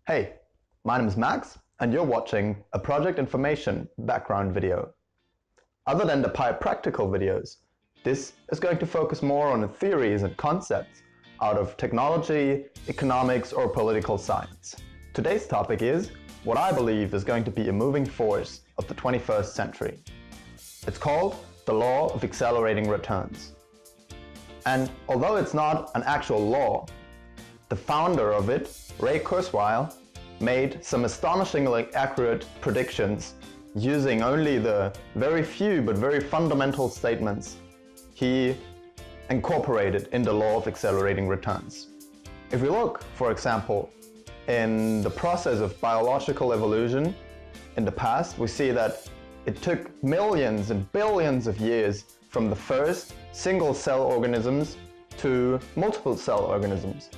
Hey, my name is Max, and you're watching a project information background video. Other than the PyPractical videos, this is going to focus more on the theories and concepts out of technology, economics, or political science. Today's topic is what I believe is going to be a moving force of the 21st century. It's called the Law of Accelerating Returns. And although it's not an actual law, the founder of it, Ray Kurzweil, made some astonishingly accurate predictions using only the very few but very fundamental statements he incorporated in the Law of Accelerating Returns. If we look, for example, in the process of biological evolution in the past, we see that it took millions and billions of years from the first single-cell organisms to multiple-cell organisms.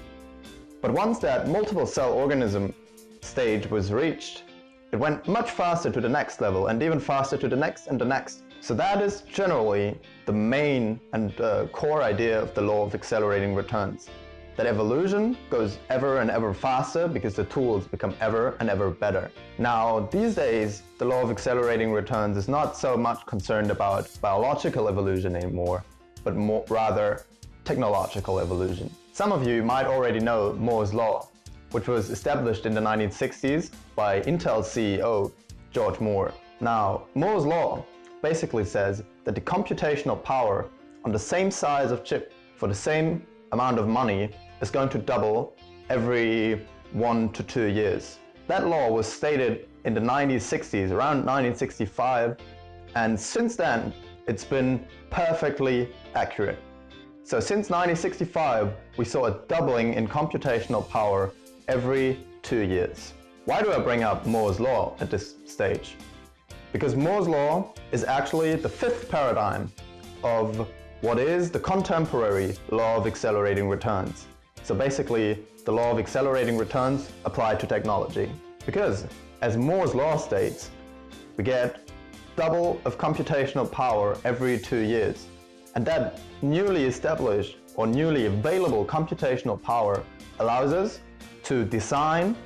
But once that multiple-cell organism stage was reached, it went much faster to the next level and even faster to the next and the next. So that is generally the main and core idea of the Law of Accelerating Returns. That evolution goes ever and ever faster because the tools become ever and ever better. Now, these days, the Law of Accelerating Returns is not so much concerned about biological evolution anymore, but rather technological evolution. Some of you might already know Moore's Law, which was established in the 1960s by Intel CEO George Moore. Now, Moore's Law basically says that the computational power on the same size of chip for the same amount of money is going to double every 1 to 2 years. That law was stated in the 1960s, around 1965, and since then it's been perfectly accurate. So since 1965, we saw a doubling in computational power every 2 years. Why do I bring up Moore's Law at this stage? Because Moore's Law is actually the fifth paradigm of what is the contemporary Law of Accelerating Returns. So basically, the Law of Accelerating Returns applied to technology. Because, as Moore's Law states, we get double of computational power every 2 years. And that newly established or newly available computational power allows us to design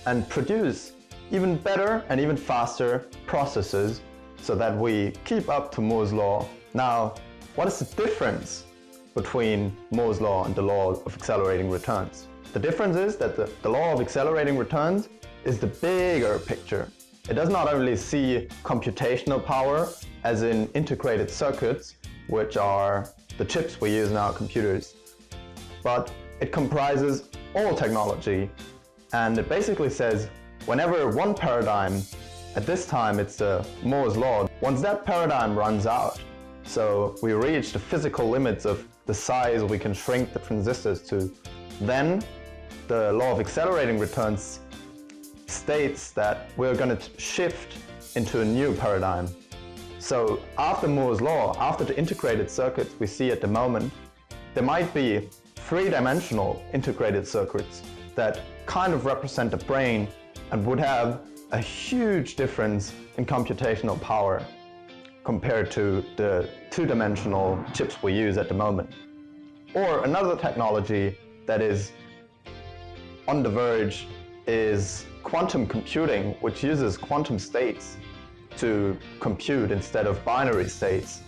and produce even better and even faster processes so that we keep up to Moore's Law. Now, what is the difference between Moore's Law and the Law of Accelerating Returns? The difference is that the Law of Accelerating Returns is the bigger picture. It does not only see computational power as in integrated circuits, which are the chips we use in our computers, but it comprises all technology, and it basically says whenever one paradigm, at this time it's the Moore's Law, once that paradigm runs out, so we reach the physical limits of the size we can shrink the transistors to, then the Law of Accelerating Returns states that we're going to shift into a new paradigm. So after Moore's Law, after the integrated circuits we see at the moment, there might be three-dimensional integrated circuits that kind of represent the brain and would have a huge difference in computational power compared to the two-dimensional chips we use at the moment. Or another technology that is on the verge is quantum computing, which uses quantum states to compute instead of binary states.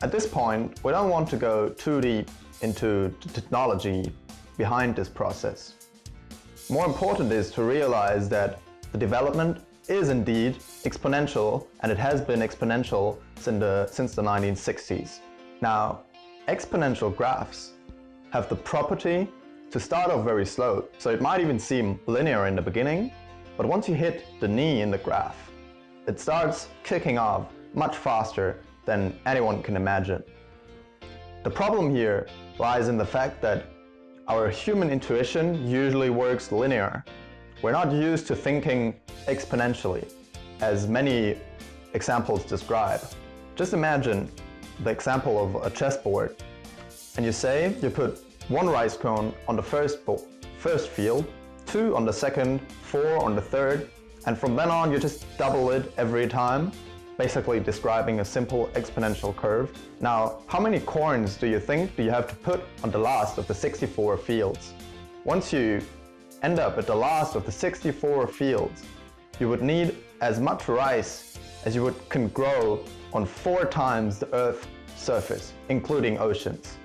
At this point, we don't want to go too deep into the technology behind this process. More important is to realize that the development is indeed exponential, and it has been exponential since the 1960s. Now, exponential graphs have the property to start off very slow, so it might even seem linear in the beginning, but once you hit the knee in the graph, it starts kicking off much faster than anyone can imagine. The problem here lies in the fact that our human intuition usually works linear. We're not used to thinking exponentially, as many examples describe. Just imagine the example of a chessboard, and you say you put 1 rice cone on the first field, 2 on the second, 4 on the third, and from then on you just double it every time, basically describing a simple exponential curve. Now, how many coins do you think you have to put on the last of the 64 fields? Once you end up at the last of the 64 fields, you would need as much rice as you can grow on 4 times the Earth's surface, including oceans.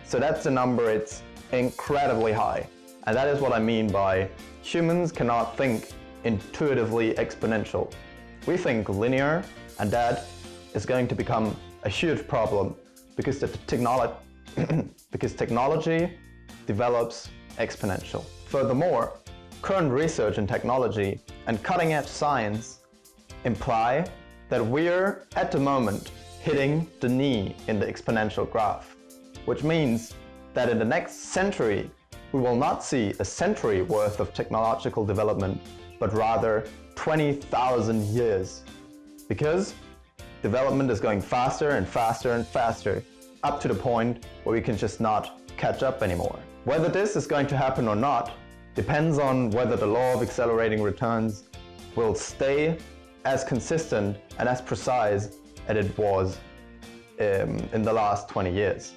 So that's the number, it's incredibly high. And that is what I mean by humans cannot think intuitively exponential. We think linear, and that is going to become a huge problem because technology develops exponential. Furthermore, current research in technology and cutting-edge science imply that we're at the moment hitting the knee in the exponential graph, which means that in the next century we will not see a century worth of technological development, but rather 20,000 years, because development is going faster and faster and faster, up to the point where we can just not catch up anymore. Whether this is going to happen or not depends on whether the law of accelerating returns will stay as consistent and as precise as it was in the last 20 years.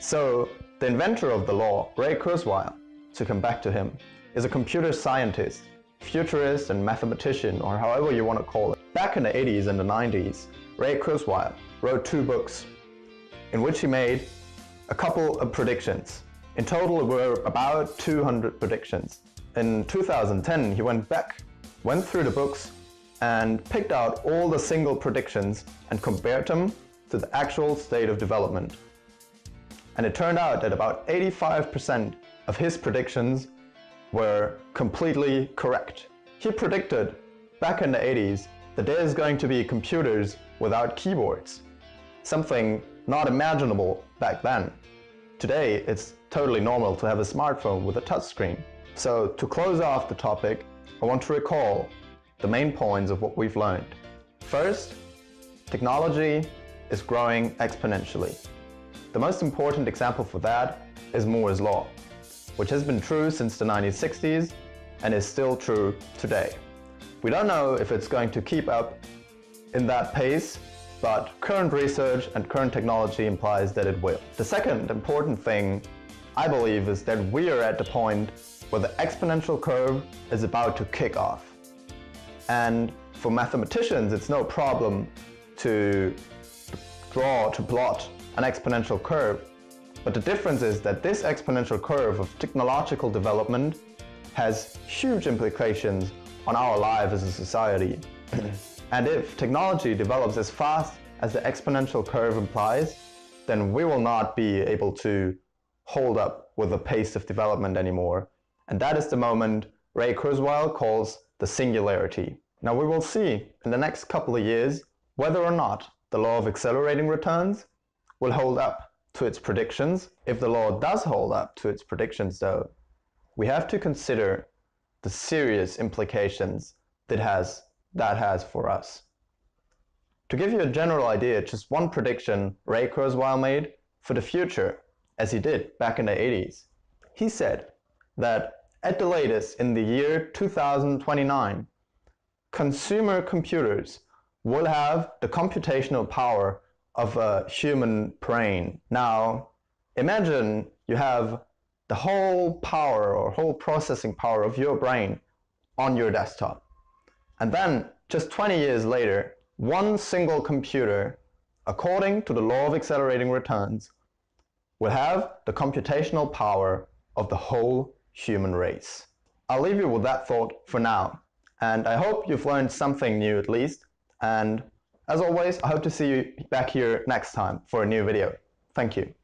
So the inventor of the law, Ray Kurzweil, to come back to him, is a computer scientist, futurist and mathematician, or however you want to call it. Back in the 80s and the 90s, Ray Kurzweil wrote 2 books in which he made a couple of predictions. In total, there were about 200 predictions. In 2010, he went through the books and picked out all the single predictions and compared them to the actual state of development. And it turned out that about 85% of his predictions were completely correct. He predicted back in the 80s that there is going to be computers without keyboards, something not imaginable back then. Today, it's totally normal to have a smartphone with a touchscreen. So to close off the topic, I want to recall the main points of what we've learned. First, technology is growing exponentially. The most important example for that is Moore's Law, which has been true since the 1960s and is still true today. We don't know if it's going to keep up in that pace, but current research and current technology implies that it will. The second important thing, I believe, is that we are at the point where the exponential curve is about to kick off. And for mathematicians, it's no problem to plot an exponential curve. But the difference is that this exponential curve of technological development has huge implications on our lives as a society. And if technology develops as fast as the exponential curve implies, then we will not be able to hold up with the pace of development anymore. And that is the moment Ray Kurzweil calls the singularity. Now we will see in the next couple of years whether or not the law of accelerating returns will hold up to its predictions. If the law does hold up to its predictions though, we have to consider the serious implications that has for us. To give you a general idea, just one prediction Ray Kurzweil made for the future, as he did back in the 80s. He said that at the latest in the year 2029, consumer computers will have the computational power of a human brain. Now, imagine you have the whole power or whole processing power of your brain on your desktop. And then, just 20 years later, one single computer, according to the law of accelerating returns, will have the computational power of the whole human race. I'll leave you with that thought for now, and I hope you've learned something new at least, and as always, I hope to see you back here next time for a new video. Thank you.